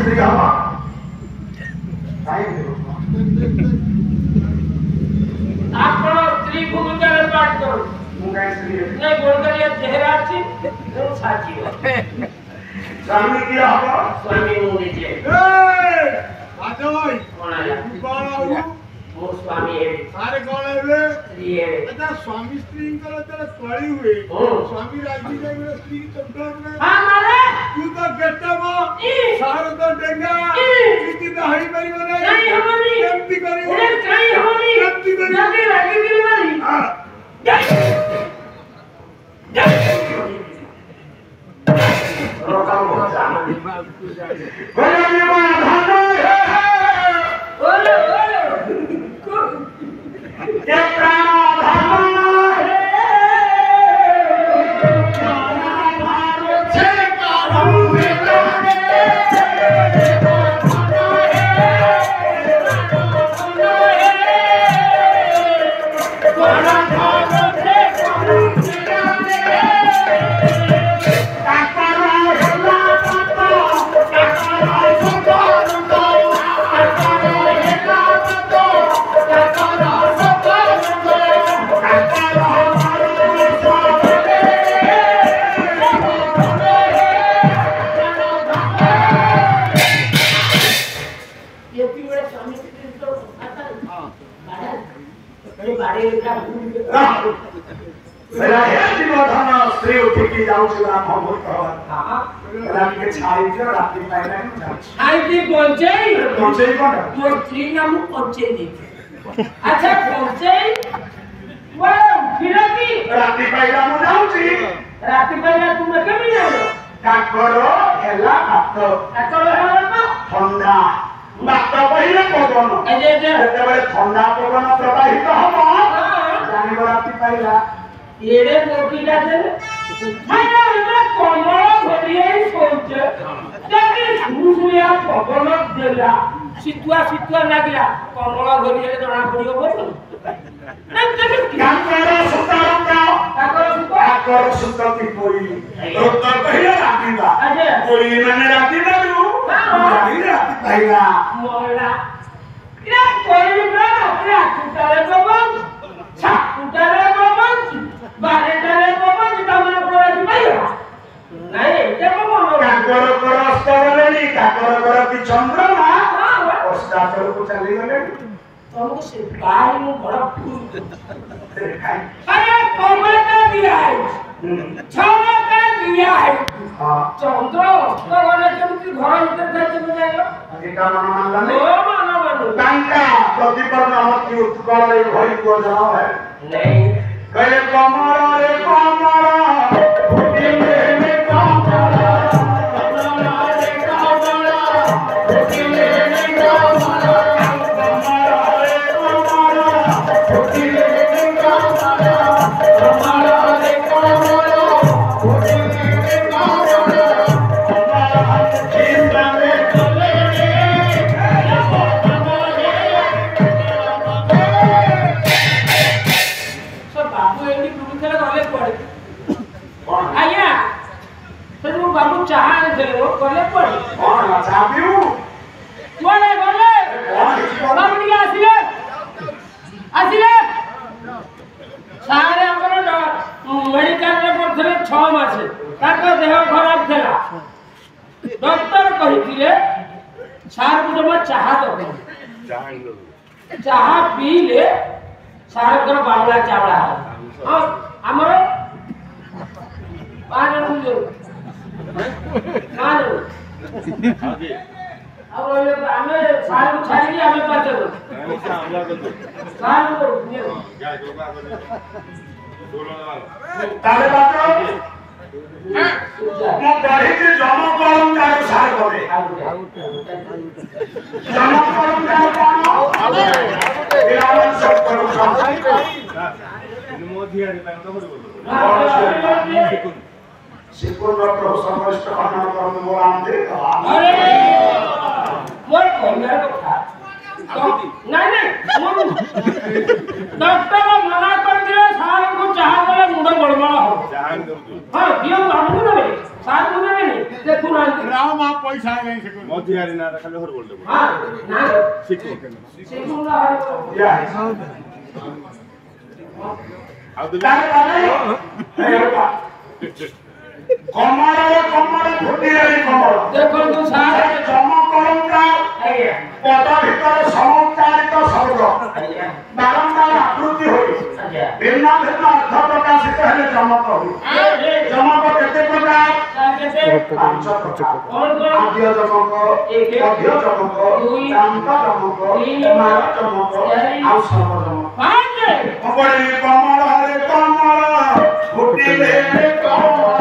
स्त्री हवा आप स्त्री भूमिका पाठ करो नहीं बोलकर ये चेहरा अच्छी तो साची हो स्वामी की हवा स्वामी मुंह नीचे आजा भाई कौन आया कौन आऊ वो स्वामी है सारे कौन है वे स्त्री है अच्छा स्वामी स्त्री का तेरा कड़ी हुए स्वामी राजी ने मेरे स्त्री की चमड़ा में हां मारे तू तो गेटा में सारे तो डेंगा कितनी दहाई मेरी बने नहीं हमारी केमती करी उन्हें कहीं हमारी केमती करी जाके रागी की मारी हां रोका बोला बोलो ये प्राण धर्म है छे कारू मेरा है जीवधान स्त्री उठिकी जाउछि राम हमर कहत राम के छाई जे राति पाइला आई की पहुंचे कोन मोर स्त्री नाम पहुंचे नहीं अच्छा पहुंचे वो फिरकी राति पाइला मु जाउछि राति पहले तुम केमी जाओ काकरो हेला हात काकरो हेला तो ठंडा बात पहिले पवन अजे जे जेतेबेले ठंडा पवन प्रवाहित हबो जानि राति पाइला एड़े मोटीला दे माने हमरा कमल घरिए सोच ताकि सुसुया पवन देला सितुआ लागिला कमल घरिए जना पड़ियो बोल नहीं तके काकर सुत की कोई तो पहिले राति बा अजे कोई माने राति बारू जानि राति पाइला मोला इरा कोई ना अपना टूटाले पवन छाटूटाले पवन बारेटाले पवन तमने कोई पाइला नहीं जब मन काकर कर अस्तगलेनी काकर कर की चंद्रमा अस्ताचल को चली गले तुमको से बाहर में बड़ा फूल देखाई अरे कमल का दिया है छावा का दिया है हां चंद्र अस्तगले तुमकी घर भीतर जाके में जाएगा अधिका मन मानला ओ नहीं मानो मानो कांका प्रतिपर नामक की उत्कल रे भई को जाओ है नहीं कहे कमरा रे कमरा फूटी में कमरा कले पड़े कौन अच्छा पियो बोले बाबड़ी आसिले सारे हमरो मेडिकल रे पड़थले 6 मास ताको देह खराब थला डॉक्टर कहिथिले सार को जमा चाहा दो चाहा पी ले सार कर बावला चावला हां हमरो पानी जो मानो अब हमें साल छाड़ी हमें पता है साल को ताले बात मैं दाढ़ी के जमा करम का सार करे जमा करम का आवे इलावन सब करो मोदी आरे बोलो सिकुन डॉक्टर समस्त खाना करम बोलाम दे अरे मोर कोंगर को खा नहीं मोर डॉक्टर मना कर दिया साल को चाह गले मुंडा बड़बड़ा हो जान दो हां दियो बाबू ना बे ସାର୍ ମୁଁ ନେବେନି ଦେଖୁନାହାନ୍ତି ରାମ ମା ପଇସା ଆଜ୍ଞା ସେ କରୁ ମଝିଆରୀ ନା ଖାଲି ହର ବୋଲଟେ ହଁ ନା ଶିଖୁ ଶିଖୁଲା या ଆଉ ଦିନେ कमल कमल फुटी कमल ଦେଖନ୍ତୁ ସାର୍ चमकलंका ଆଜ୍ଞା पद भीतर समुच्चारित शब्द ଆଜ୍ଞା बारंबार आवृत्ति हुई ଆଜ୍ଞା भिन्न भिन्न अर्थ प्रकाशित हेले चमक हुई चमक केते प्रकार पांच प्रकार आद्य चमक मध्य चमक शांत चमक मार चमक आउ सर्व चमक कमल कमल हरे कमल फुटिले कमल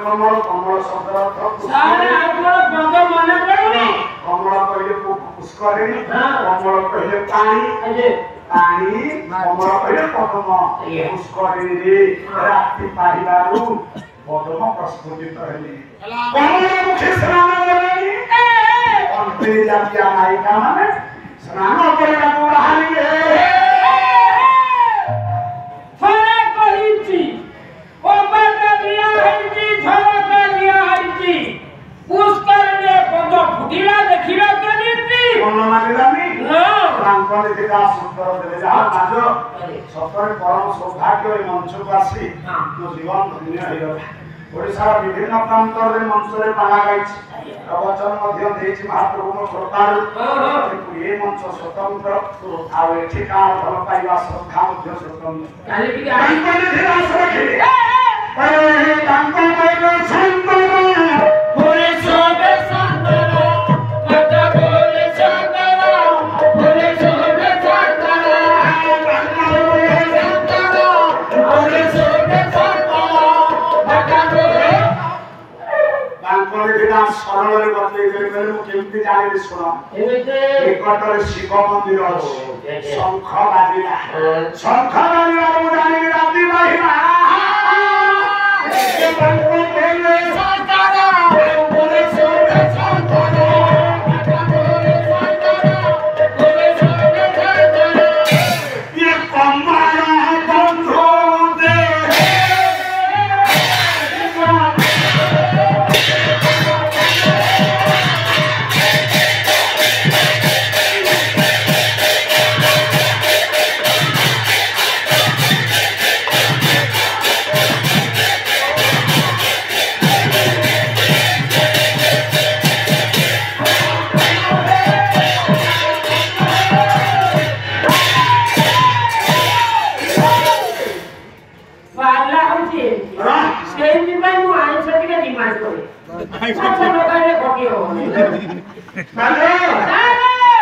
कमल कमल शब्द ସାର୍ ଆପଣ ବଙ୍ଗ ମନେ ପଡୁନି कमल कहले पुष्करिणी हाँ। कमल कहले पानी ଆଜ୍ଞା पानी कमल कहले पद्म पुष्करिणी राति पाइबारु पद्म प्रस्फुटित हेले कमल मुखे स्नान गलेनी अंतरी जातिया नायिका माने स्नान କରିବାକୁ ବାହାରିଲେ ଥରେ କହିଛି କବାଟ ଦିଆ ହେଇଛି ଝରକା ଦିଆ ହେଇଛି ପୁଷ୍କରିଣୀ ପଦ ଫୁଟିଲା ଦେଖିଲା କେମିତି ମନ ମାନିଲାନି ନା ତାଙ୍କରେ ଦିଟା ସୁନ୍ଦର ଦେଲେ ଯାହା ବାଜ ସତରେ ପରମ ସୌଭାଗ୍ୟ ଏ ମଞ୍ଚକୁ ଆସି ମୋ ଜୀବନ ଧନ୍ୟ ହେଇଗଲା ଓଡ଼ିଶାର ବିଭିନ୍ନ ପ୍ରାନ୍ତରେ ମଞ୍ଚରେ ପାଲା ଗାଇଛି ପ୍ରବଚନ ମଧ୍ୟ ଦେଇଛି ମହାପ୍ରଭୁଙ୍କ କୃପାରୁ କିନ୍ତୁ ଏ ମଞ୍ଚ ସ୍ୱତନ୍ତ୍ର ଆଉ ଏଠିକାର ଭଲ ପାଇବା ଶ୍ରଦ୍ଧା ମଧ୍ୟ ସ୍ୱତନ୍ତ୍ର କାଲି ଟିକେ ତାଙ୍କରେ ଧୀରେ ଆସ ରଖିଲେ ତାଙ୍କ କହିଲେ ସୁନ୍ଦର बोले सोबे संदर माता बोले संदर बोले सोबे संदर बोले संदर बोले सोबे संदर माता बोले ତାଙ୍କରେ ଦିଟା ସରଳରେ ବତେଇ ଦେଲେ କହିଲେ ମୁଁ କେମିତି ଜାଣିବି ଶୁଣ ଏମିତି ନିକଟରେ ଶିବ ମନ୍ଦିର ଅଛି ଶଙ୍ଖ ବାଜିଲା ଶଙ୍ଖ ବାଜିବାରୁ ମୁଁ ଜାଣିବି ରାତି ବାହିବା ତାଙ୍କୁ କହିଲେ संदर बोले सोबे संदर माता बोले संदर बोले सोबे संदर ये कमल बंधु दे वाला होची सेही में मु आइछ ଟିକେ डिमांड करे अच्छा लोकाने कोकी हो ମାନେ